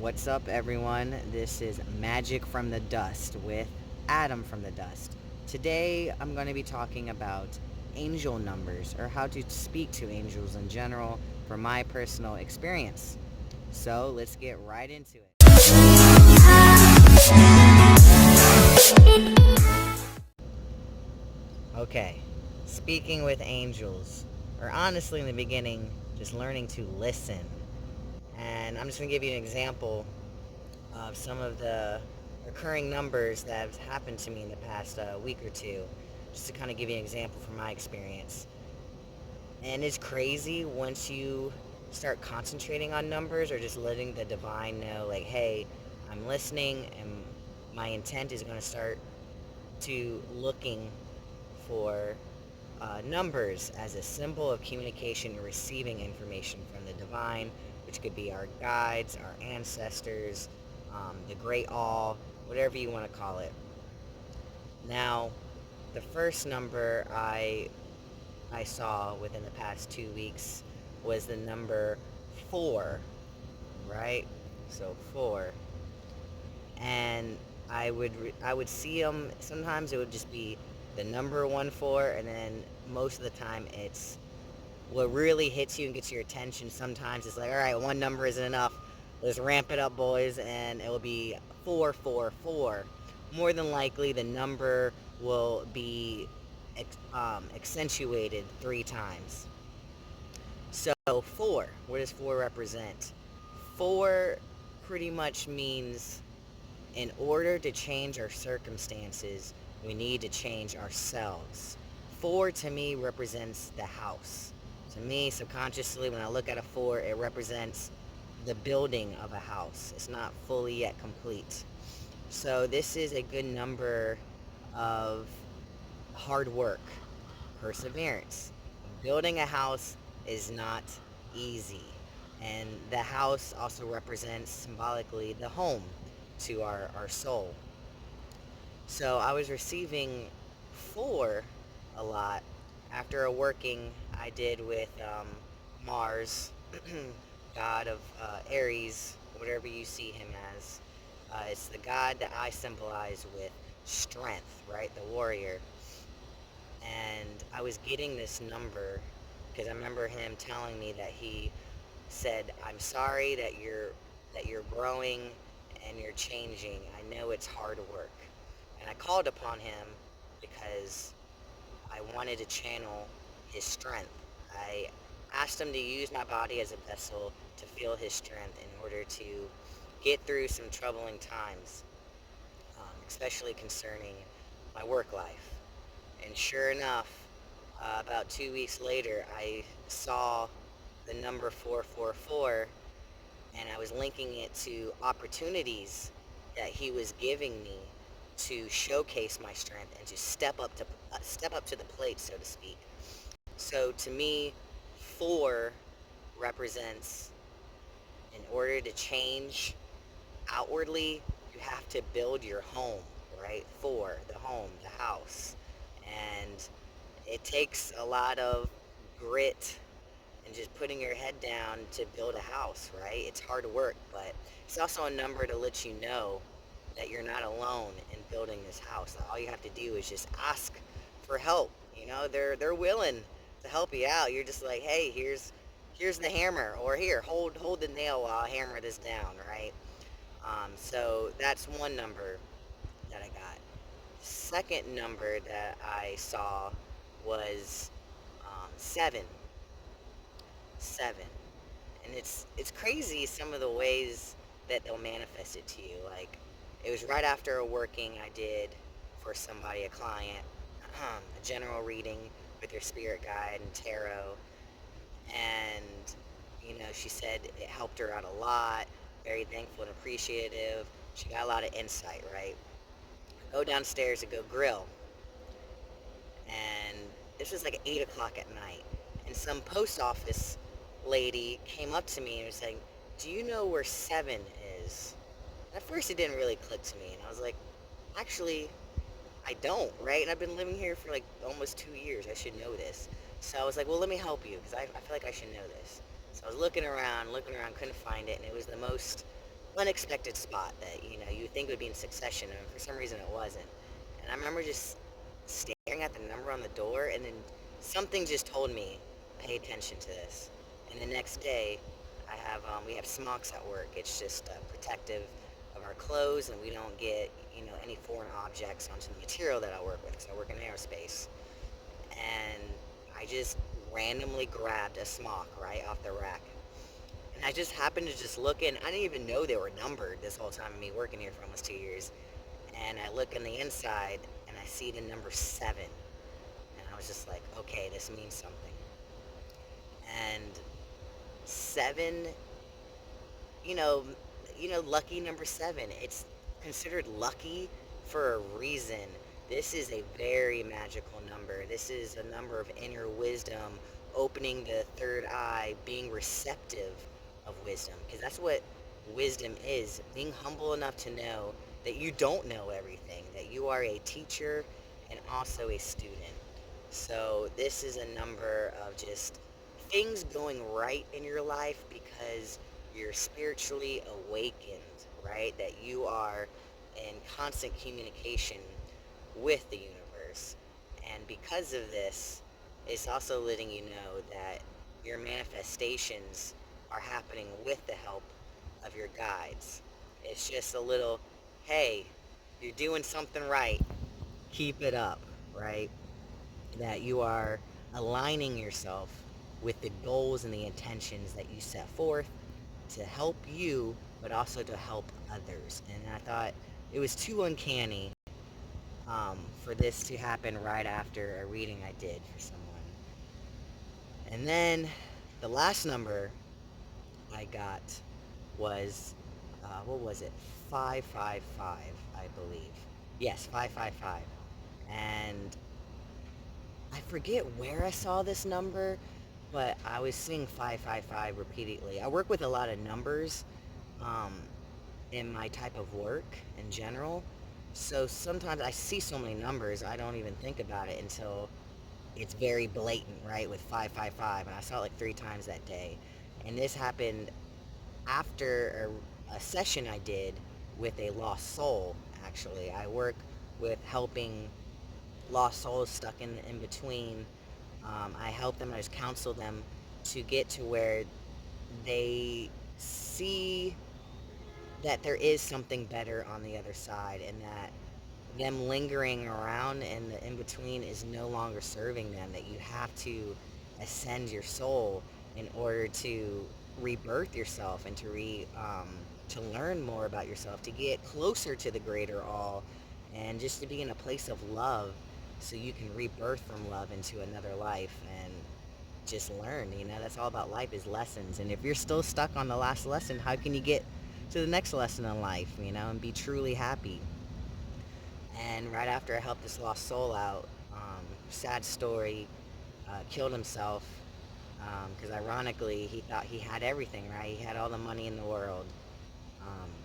What's up, everyone? This is Magic from the Dust with Adam from the Dust. Today, I'm going to be talking about angel numbers or how to speak to angels in general from my personal experience. So, let's get right into it. Okay, speaking with angels, or honestly, in the beginning, just learning to listen. And I'm just going to give you an example of some of the recurring numbers that have happened to me in the past week or two, just to kind of give you an example from my experience. And it's crazy once you start concentrating on numbers or just letting the divine know, like, hey, I'm listening and my intent is going to start to looking for numbers as a symbol of communication and receiving information from the divine, which could be our guides, our ancestors, the great all, whatever you want to call it. Now, the first number I saw within the past 2 weeks was the number four, right? So four, and I would see them. Sometimes it would just be the number 1 4, and then most of the time it's what really hits you and gets your attention. Sometimes it's like, all right, one number isn't enough. Let's ramp it up, boys, and it will be 4 4 4. More than likely, the number will be accentuated 3 times. So four, what does four represent? Four pretty much means in order to change our circumstances, we need to change ourselves. Four to me represents the house. To me, subconsciously, when I look at a four, it represents the building of a house. It's not fully yet complete. So this is a good number of hard work, perseverance. Building a house is not easy. And the house also represents symbolically the home to our soul. So I was receiving four a lot after a working I did with Mars, god of Aries, whatever you see him as. It's the god that I symbolize with strength, right? The warrior. And I was getting this number because I remember him telling me that he said, "I'm sorry that you're growing and you're changing. I know it's hard work." And I called upon him because I wanted to channel his strength. I asked him to use my body as a vessel to feel his strength in order to get through some troubling times, especially concerning my work life. And sure enough, about 2 weeks later, I saw the number 444, and I was linking it to opportunities that he was giving me to showcase my strength and to step up to the plate, so to speak. So to me, four represents in order to change outwardly, you have to build your home, right? Four, the home, the house, and it takes a lot of grit and just putting your head down to build a house, right? It's hard work, but it's also a number to let you know that you're not alone in building this house. All you have to do is just ask for help. They're willing to help you out. You're just like, hey, here's the hammer, or here, hold the nail while I hammer this down, right? So that's one number that I got. Second number that I saw was seven. Seven. And it's crazy some of the ways that they'll manifest it to you. Like, it was right after a working I did for somebody, a client, a general reading with your spirit guide and tarot. And she said it helped her out a lot, very thankful and appreciative. She got a lot of insight, right? I go downstairs to go grill, and this was like 8 o'clock at night, and some post office lady came up to me and was saying, "Do you know where 7 is?" And at first it didn't really click to me, and I was like, actually, I don't, right? And I've been living here for like almost 2 years. I should know this. So I was like, well, let me help you because I feel like I should know this. So I was looking around, couldn't find it, and it was the most unexpected spot that you think would be in succession, and for some reason it wasn't. And I remember just staring at the number on the door, and then something just told me, pay attention to this. And the next day, we have smocks at work. It's just protective of our clothes, and we don't get any foreign objects onto the material that I work with, because I work in aerospace. And I just randomly grabbed a smock right off the rack. And I just happened to just look in. I didn't even know they were numbered this whole time of me working here for almost 2 years. And I look on the inside and I see the number 7. And I was just like, okay, this means something. And 7, you know, lucky number 7. It's considered lucky for a reason. This is a very magical number. This is a number of inner wisdom, opening the third eye, being receptive of wisdom. Because that's what wisdom is, being humble enough to know that you don't know everything, that you are a teacher and also a student. So, this is a number of just things going right in your life because you're spiritually awakened, right? That you are in constant communication with the universe. And because of this, it's also letting you know that your manifestations are happening with the help of your guides. It's just a little, hey, you're doing something right, keep it up, right? That you are aligning yourself with the goals and the intentions that you set forth to help you, but also to help others. And I thought it was too uncanny for this to happen right after a reading I did for someone. And then the last number I got was, what was it? 555, I believe. Yes, 555. And I forget where I saw this number, but I was seeing 555 repeatedly. I work with a lot of numbers um, in my type of work in general. So sometimes I see so many numbers, I don't even think about it until it's very blatant, right, with 555. And I saw it like 3 times that day. And this happened after a session I did with a lost soul, actually. I work with helping lost souls stuck in between. I help them, I just counsel them to get to where they see that there is something better on the other side, and that them lingering around in the in between is no longer serving them, that you have to ascend your soul in order to rebirth yourself and to learn more about yourself, to get closer to the greater all, and just to be in a place of love so you can rebirth from love into another life and just learn. That's all about life, is lessons. And if you're still stuck on the last lesson, how can you get to the next lesson in life, and be truly happy? And right after I helped this lost soul out, sad story, killed himself because ironically he thought he had everything, right? He had all the money in the world,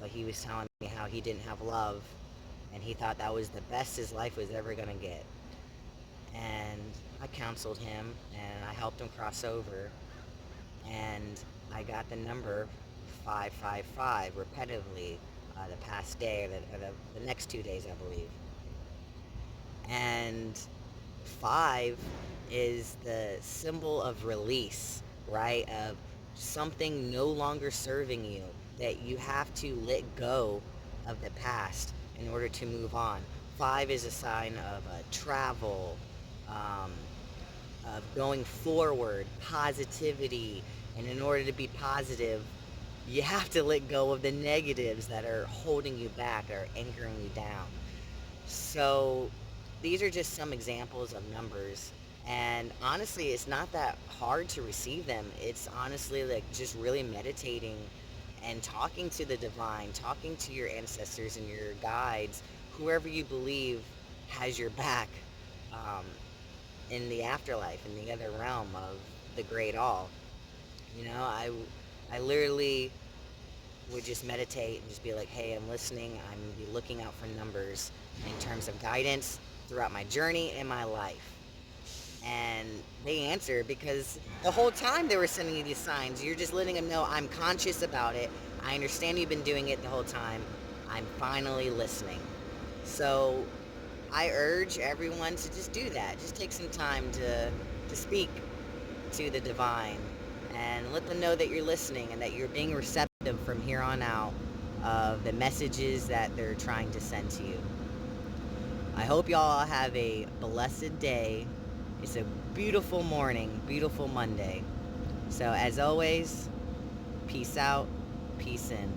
but he was telling me how he didn't have love, and he thought that was the best his life was ever going to get. And I counseled him and I helped him cross over, and I got the number 555 repetitively the past day, or the next 2 days, I believe. And 5 is the symbol of release, right? Of something no longer serving you, that you have to let go of the past in order to move on. 5 is a sign of travel, um, of going forward, positivity. And in order to be positive, you have to let go of the negatives that are holding you back or anchoring you down. So these are just some examples of numbers. And honestly, it's not that hard to receive them. It's honestly like just really meditating and talking to the divine, talking to your ancestors and your guides, whoever you believe has your back um, in the afterlife, in the other realm of the great all. I literally would just meditate and just be like, hey, I'm listening. I'm going to be looking out for numbers in terms of guidance throughout my journey and my life. And they answer because the whole time they were sending you these signs, you're just letting them know, I'm conscious about it. I understand you've been doing it the whole time. I'm finally listening. So I urge everyone to just do that. Just take some time to speak to the divine and let them know that you're listening and that you're being receptive from here on out of the messages that they're trying to send to you. I hope y'all have a blessed day. It's a beautiful morning, beautiful Monday. So as always, peace out, peace in.